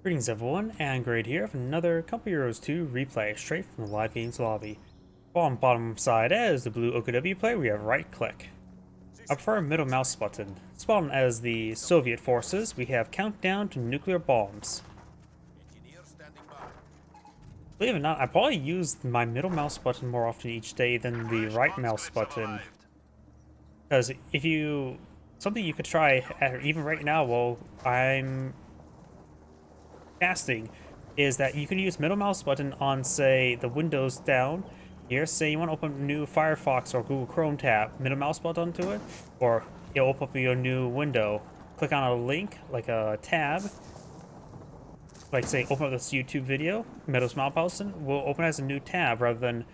Greetings everyone, and Grade here for another Company Heroes 2 replay straight from the live games lobby. On bottom side as the blue OKW player, we have right click. I prefer middle mouse button. Spawn as the Soviet forces, we have countdown to nuclear bombs. Believe it or not, I probably use my middle mouse button more often each day than the right mouse button. Because something you could try, even right now while I'm casting, is that you can use middle mouse button on, say, the Windows down here. Say you want to open a new Firefox or Google Chrome tab, middle mouse button onto it, or it'll open up your new window. Click on a link, like a tab, like say open up this YouTube video, middle mouse button will open as a new tab rather than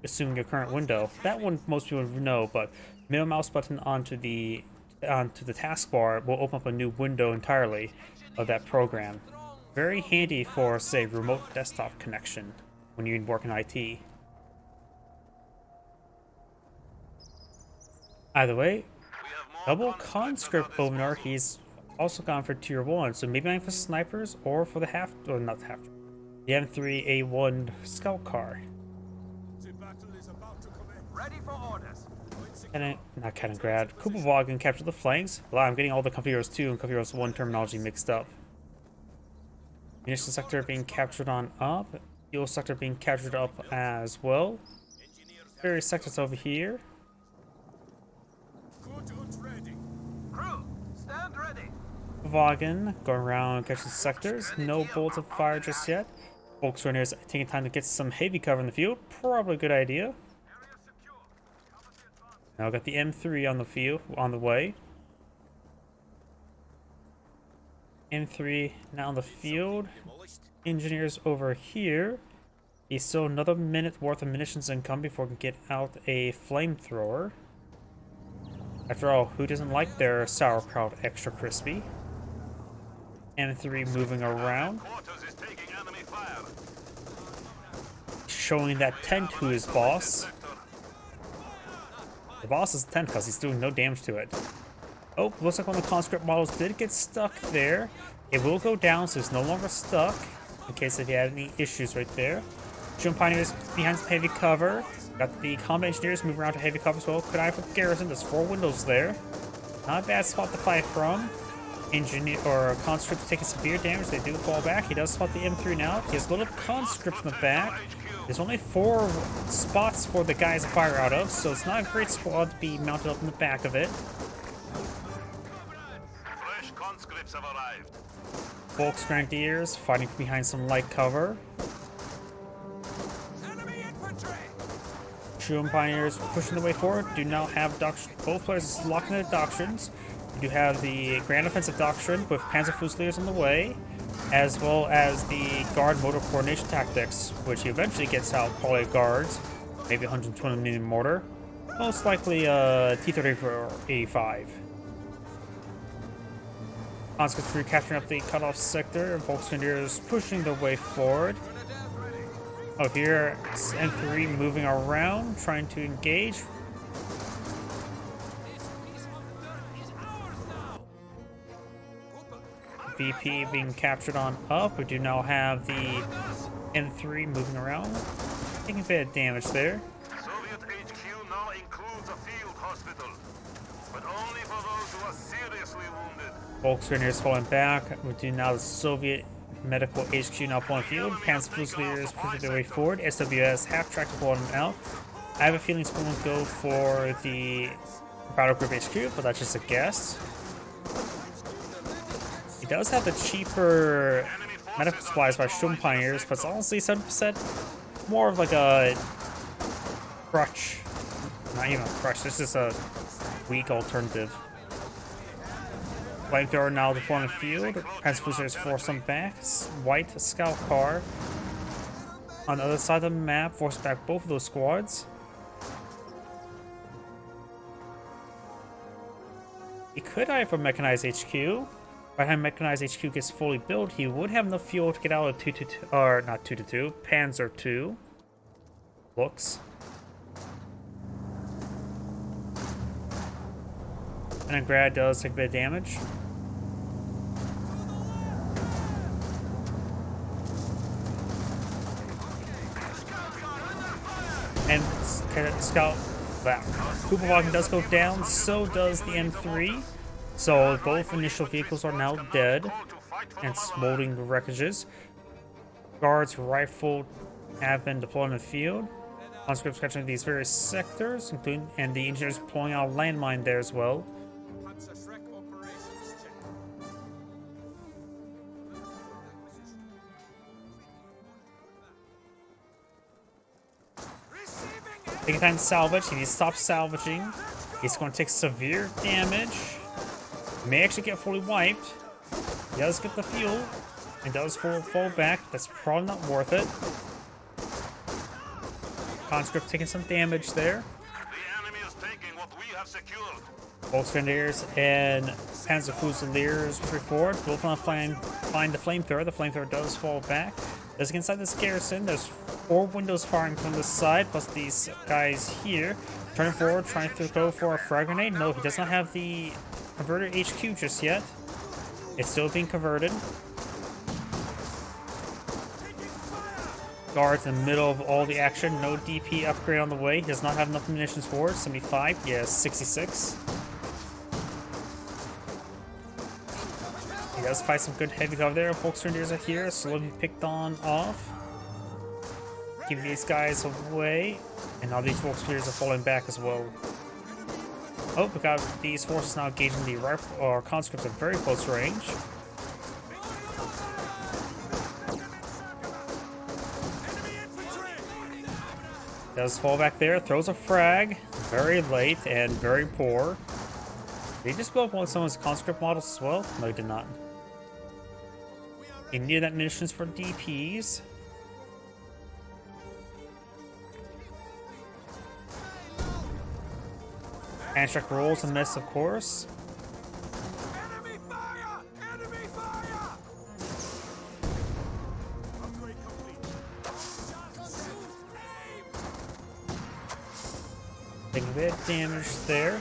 assuming your current window. That one most people know, but middle mouse button onto the taskbar will open up a new window entirely of that program. Very handy for, say, remote desktop connection when you work in IT. Either way, double conscript opener, he's also gone for tier 1, so maybe I'm for snipers or for the the M3A1 scout car. Ready for orders. Not Kaliningrad. Kupavagen captured the flanks. Well, I'm getting all the Company Heroes 2 and Company Heroes 1 terminology mixed up. Munition sector being captured on up. Fuel sector being captured up as well. Various sectors over here. Crew, stand ready. Kupavagen going around catching sectors. No bullets of fire just yet. Volkswagen is taking time to get some heavy cover in the field. Probably a good idea. Now I've got the M3 on the field, on the way. M3 now on the field. Engineers over here. He's still another minute worth of munitions income before we can get out a flamethrower. After all, who doesn't like their sauerkraut extra crispy? M3 moving around. Showing that tent to his boss. The boss is 10 because he's doing no damage to it. Oh, looks like one of the conscript models did get stuck there. It will go down, so it's no longer stuck. In case if you had any issues right there. Jump Pioneers behind some heavy cover. Got the combat engineers moving around to heavy cover as well. Could I for garrison? There's 4 windows there. Not a bad spot to fight from. Engineer or conscripts taking severe damage. They do fall back. He does spot the M3 now. He has little conscripts in the back. There's only 4 spots for the guys to fire out of, so it's not a great squad to be mounted up in the back of it. Fresh conscripts have arrived. Volks Grenadiers fighting behind some light cover. Enemy infantry. Schumann Pioneers pushing the way forward. Do now have both players locking their doctrines. We do have the Grand Offensive Doctrine with Panzer Fusiliers on the way, as well as the Guard Motor Coordination Tactics, which he eventually gets out probably guards, maybe 120mm mortar, most likely T-34-85. Conscripts recapturing up the cutoff sector, Volkswagen pushing their way forward. Over here, M3 moving around, trying to engage. VP being captured on up. We do now have the M3 moving around, taking a bit of damage there. Soviet HQ now includes a field hospital, but only for those who are seriously wounded. Volkswagen is falling back. We do now the Soviet Medical HQ now pulling field. Panzer Fusiliers pushing their way forward. SWS half track pulling them out. I have a feeling it's going to go for the Battle Group HQ, but that's just a guess. He does have the cheaper medical supplies by Sturm Pioneers, but it's honestly 7% more of like a crutch. Not even a crutch, this is a weak alternative. Flamethrower now deploying the field. Panzer Fusiliers force them back. White scout car on the other side of the map, force back both of those squads. He could have for Mechanized HQ. By the time Mechanized HQ gets fully built, he would have enough fuel to get out of 222, or not 222, Panzer 2. Looks. Kaliningrad does take a bit of damage. And scout that Cooper Wagon does go down, so does the M3. So both initial vehicles are now dead and smoldering wreckages. Guards rifle have been deployed in the field. Conscripts capturing these various sectors, including and the engineers pulling out a landmine there as well. Taking time to salvage. He needs to stop salvaging. He's going to take severe damage. May actually get fully wiped. He does get the fuel. And does fall back. That's probably not worth it. Conscript taking some damage there. The enemy is taking what we have secured. Volksgrenadiers and Panzer Fusiliers push forward. Both on find the flamethrower. The flamethrower does fall back. Does get inside this garrison. There's 4 windows firing from this side, plus these guys here. Turning forward, trying to go for a frag grenade. No, he does not have the converted HQ just yet. It's still being converted. Guards in the middle of all the action. No DP upgrade on the way. He does not have enough munitions for it. 75. He has 66. He does fight some good heavy cover there. Volksgrenadiers are here. Slowly picked on off. Keeping these guys away. And now these Volksgrenadiers are falling back as well. Oh, we got these forces now engaging the rifle or conscripts at very close range. Does fall back there, throws a frag, very late and very poor. Did he just blow up one of someone's conscript models as well? No, he did not. He needed that munitions for DPs. Antrac rolls a miss, of course. Enemy fire! Enemy fire! Upgrade complete. Taking a bit of damage there.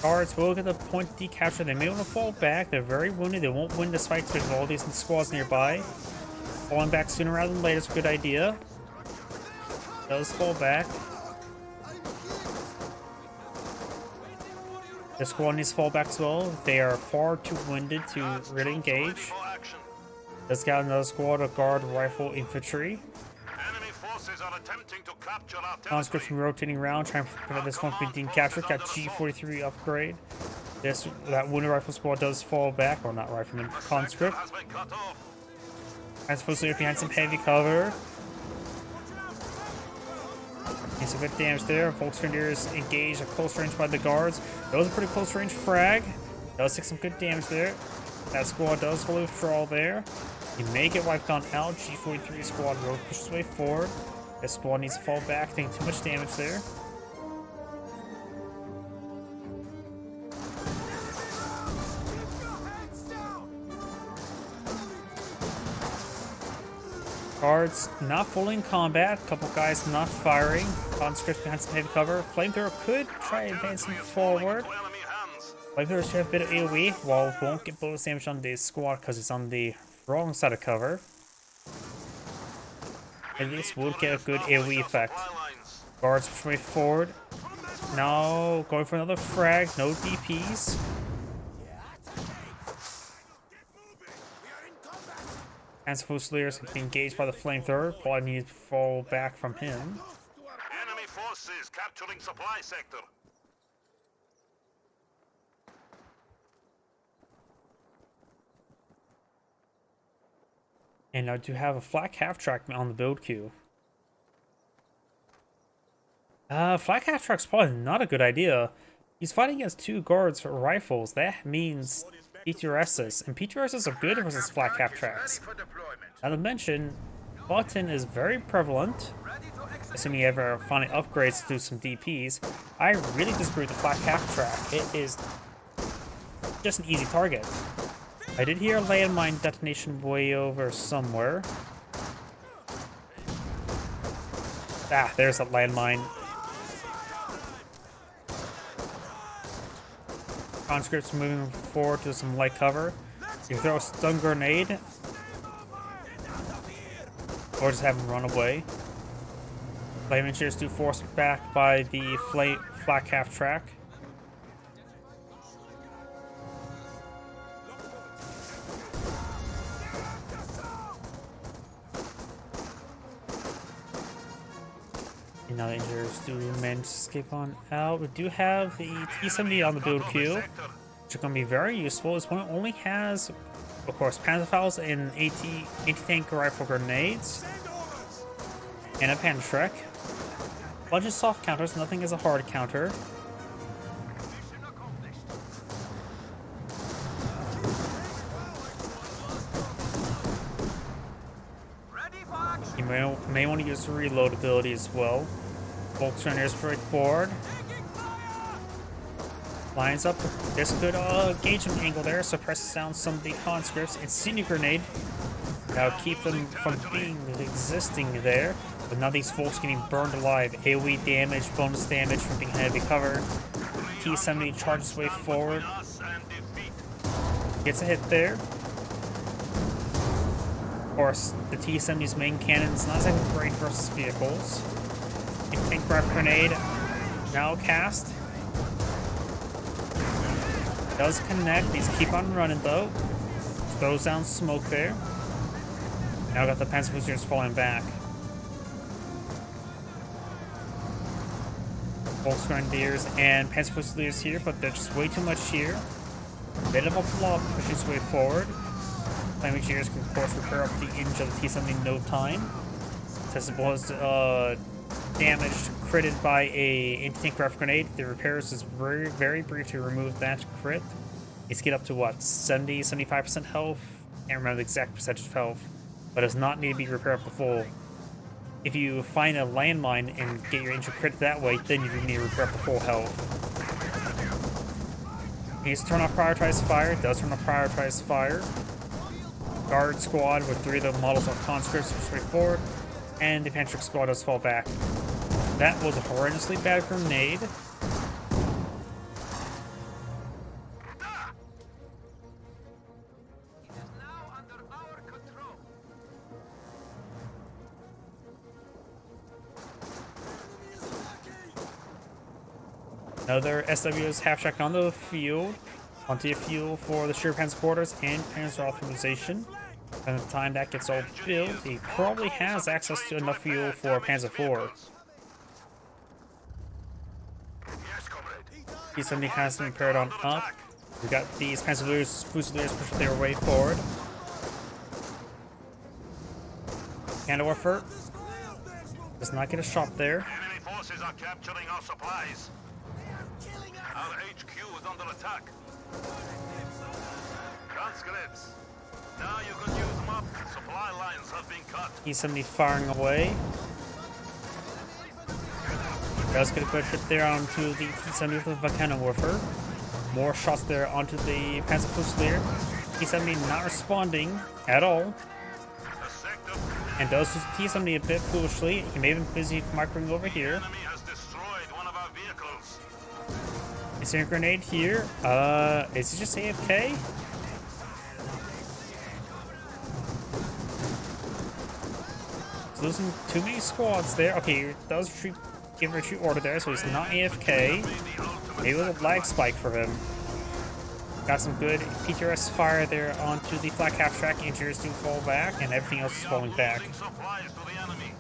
Guards will get the point decapture. They may want to fall back. They're very wounded. They won't win this fight because of all these squads nearby. Falling back sooner rather than later is a good idea. Does fall back. The squad needs to fall back as well. They are far too winded to really engage. Let's get another squad of guard rifle infantry. Enemy forces are attempting to capture our Conscripts territory. rotating around, trying to prevent this one from being captured. Got G43 upgrade. That wounded rifle squad does fall back, or not rifleman, conscript. Has been cut off. I'm supposed to be behind some heavy cover. Need some good damage there. Volksgrenadiers engaged at close range by the guards. That was a pretty close range frag. Does take some good damage there. That squad does fully withdraw there. He may get wiped on out. G43 squad road pushes way forward. This squad needs to fall back, taking too much damage there. Guards not fully in combat. A couple guys not firing. Conscripts behind some heavy cover. Flamethrower could try advancing forward. Enemy hands. Flamethrower should have a bit of AoE, while won't get bonus damage on the squad because it's on the wrong side of cover. At least would get a good AoE effect. Guards push way forward. Now going for another frag. No DPs. Panzer Fusiliers can be engaged by the flamethrower. Probably need to fall back from him. Enemy forces capturing supply sector. And I do have a flak half-track on the build queue. Flak half-track's probably not a good idea. He's fighting against 2 guards for rifles. That means PTRSs. And PTRSs are good versus flak half-tracks. Now to mention, Button is very prevalent. Assuming you ever find upgrades to some DPs. I really disagree with the flak half-track. It is just an easy target. I did hear a landmine detonation way over somewhere. Ah, there's a landmine. Conscripts moving forward to some light cover. You can throw a stun grenade. Or just have him run away. Flame engineers do force back by the flak half track. And now the engineers do manage to escape on out. We do have the T-70 on the build queue, which are going to be very useful. This one only has, of course, Panzerfaust and anti-tank rifle grenades, and a Panzerschreck. Bunch of soft counters, nothing is a hard counter. You may want to use the reload ability as well. Volkswagen is very forward. Lines up. This could gauge an angle there, suppresses down some of the conscripts. Incendiary grenade. That'll keep them from being existing there. But now these folks getting burned alive. AoE damage, bonus damage from being heavy covered. T-70 charges way forward. Gets a hit there. Of course, the T-70's main cannon is not exactly great versus vehicles. Tank rifle grenade now cast. Does connect. These keep on running though. Throws down smoke there. Now got the Panzer Fusiliers falling back. Volksgrenadiers and Panzer Fusiliers here, but they're just way too much here. Bit of a blob pushes its way forward. Flame engineers can of course repair up the inch of the T-70 in no time. Since it was damaged, critted by a anti-tank rifle grenade, the repairs is very, very brief to remove that crit. It's get up to what, 70, 75% health? Can't remember the exact percentage of health, but does not need to be repaired up to full. If you find a landmine and get your injured crit that way, then you need to repair up to full health. It needs to turn off prioritized fire. It does turn off prioritized fire. Guard squad with 3 of the models of conscripts straight forward, and the Panzer squad does fall back. That was a horrendously bad grenade. Another SWS half-track on the field. Plenty of fuel for the Panzer quarters and Panzer authorization. By the time that gets all built, he probably has access to enough fuel for Panzer IV. T-70 has been paired on up. We got these Panzer Fusiliers pushing their way forward. Candlewerfer does not get a shot there. Enemy forces are capturing our supplies. Our HQ is under attack. Conscripts. Now you can use them up. Supply lines have been cut. T-70 firing away. Does get a good hit there onto the T-70 with the Candlewerfer. More shots there onto the Panzer Fusilier. T-70 not responding at all. And does use T-70 a bit foolishly. He may have been busy microing over here. Enemy has destroyed one of our vehicles. Is there a grenade here? Is he just AFK? He's losing too many squads there. Okay, he does give a retreat order there, so he's not AFK. Maybe with a lag spike for him. Got some good PTRS fire there onto the flak half track. Engineers do fall back, and everything else is falling back. Supplies to the enemy.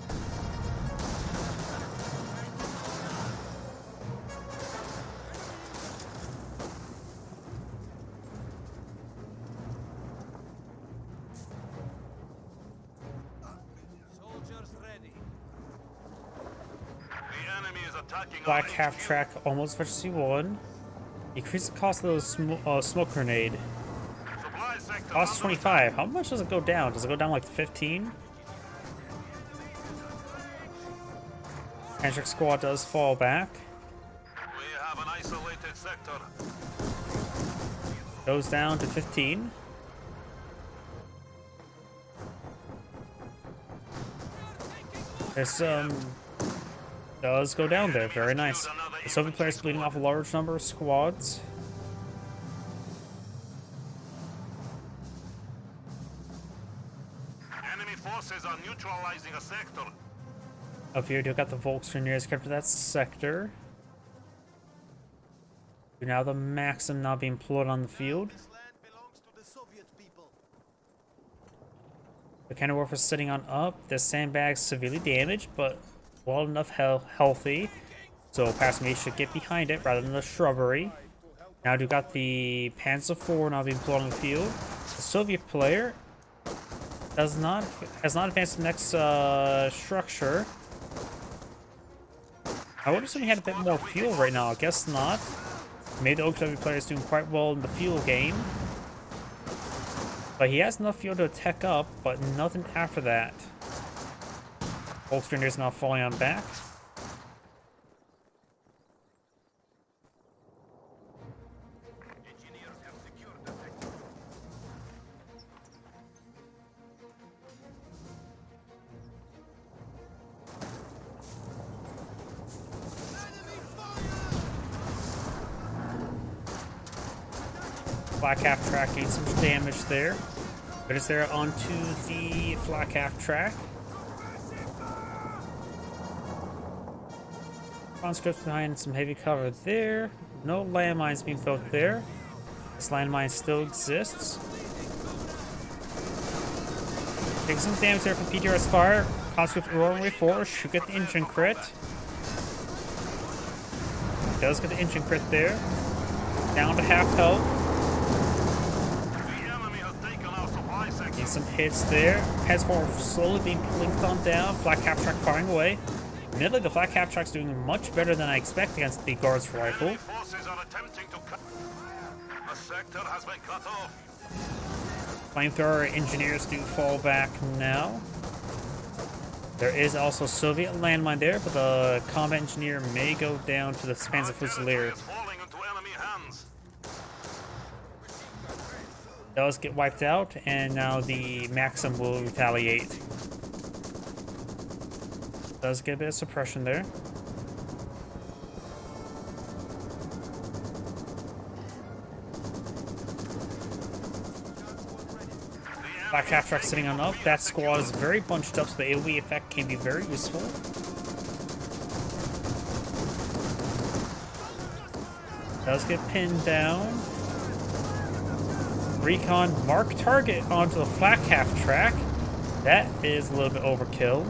The enemy is attacking our Black half HQ. track almost versus C1. Decrease the cost of those smoke grenade. Supply sector Cost under 25. How much does it go down? Does it go down like 15? Magic squad does fall back. We have an isolated sector. Goes down to 15. There's does go down there. Very nice. The Soviet players bleeding off a large number of squads. Enemy forces are neutralizing a sector. Up here, do got the Volkswagens kept to that sector. Now the Maxim now being employed on the field. The cannon warfare sitting on up. The sandbags severely damaged, but well enough healthy. So Passenger should get behind it rather than the shrubbery. Now do got the Panzer IV now being employed on the field. The Soviet player has not advanced to the next structure. I would assume he had a bit more fuel right now. I guess not. Maybe the OKW player is doing quite well in the fuel game. But he has enough fuel to attack up, but nothing after that. Volkswagen is now falling on back. Flak half track gained some damage there. But it's there onto the flak half track. Conscripts behind some heavy cover there. No landmines being built there. This landmine still exists. Taking some damage there from PDR's fire. Conscripts roaring way forward. Should get the engine crit. Does get the engine crit there. Down to half health. Getting some hits there. Heads forward slowly being blinked on down. Flak half track firing away. Admittedly, the flak half track's doing much better than I expect against the guard's rifle. Flamethrower engineers do fall back now. There is also Soviet landmine there, but the combat engineer may go down to the Panzer Fusilier. Does get wiped out, and now the Maxim will retaliate. Does get a bit of suppression there. Black half track sitting on up. That squad is very bunched up, so the AoE effect can be very useful. Does get pinned down. Recon mark target onto the flak half track. That is a little bit overkill.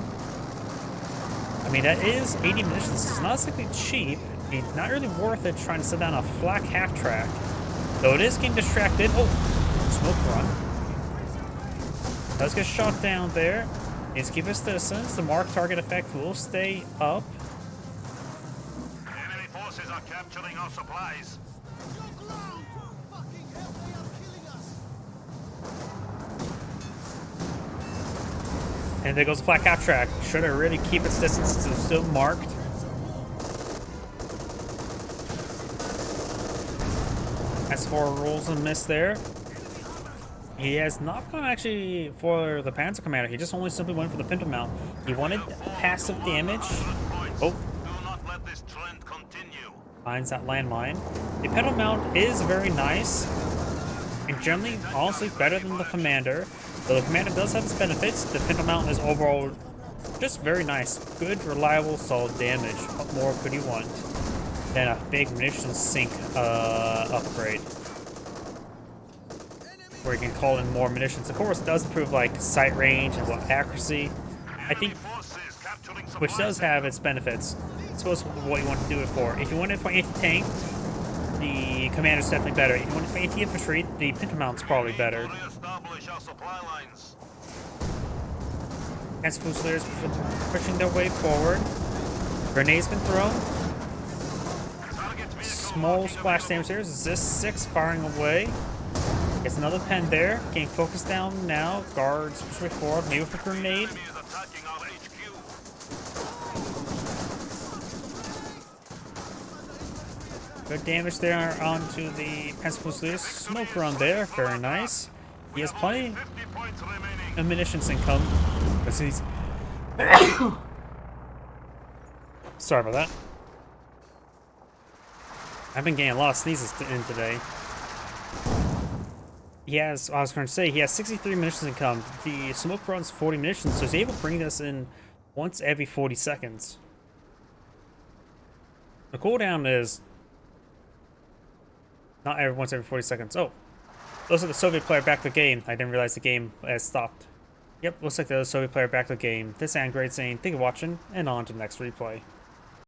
I mean, that is 80 munitions. It's not exactly cheap. It's not really worth it trying to sit down a flak half track. Though it is getting distracted. Oh, smoke run. Does get shot down there. Needs to keep his distance. The mark target effect will stay up. Enemy forces are capturing our supplies. And there goes the flak half track. Should it really keep its distance since it's still marked? S4 rolls and miss there. He has not gone actually for the Panzer Commander. He just only simply went for the Pinto Mount. He wanted passive damage. Oh. Do not let this trend continue. Finds that landmine. The Pinto Mount is very nice. And generally, honestly, better than the Commander. Though the Commander does have its benefits, the Pinto Mount is overall just very nice. Good, reliable, solid damage. What more could you want than a big munitions sink upgrade? Where you can call in more munitions. Of course, it does improve like sight range and accuracy. I think, which does have its benefits. I suppose what you want to do it for. If you want it for anti-tank, the Commander's definitely better. If you want it for anti-infantry, the Pinto Mount's probably better. Panzer Fusiliers pushing their way forward. Grenades been thrown. Small splash damage there. Zis-6 firing away. Gets another pen there. Getting focused down now. Guards push way forward. Maybe with a grenade. Good damage there onto the Panzer Fusiliers. Smoke run there. Very nice. He has plenty of munitions income. Sorry about that. I've been getting a lot of sneezes in today. He has, I was going to say, he has 63 munitions income. The smoke runs 40 munitions, so he's able to bring this in once every 40 seconds. The cooldown is not once every 40 seconds. Oh, looks like the Soviet player back to the game. I didn't realize the game has stopped. Yep, looks like the Soviet player back to the game. This is Great saying, thank you for watching, and on to the next replay.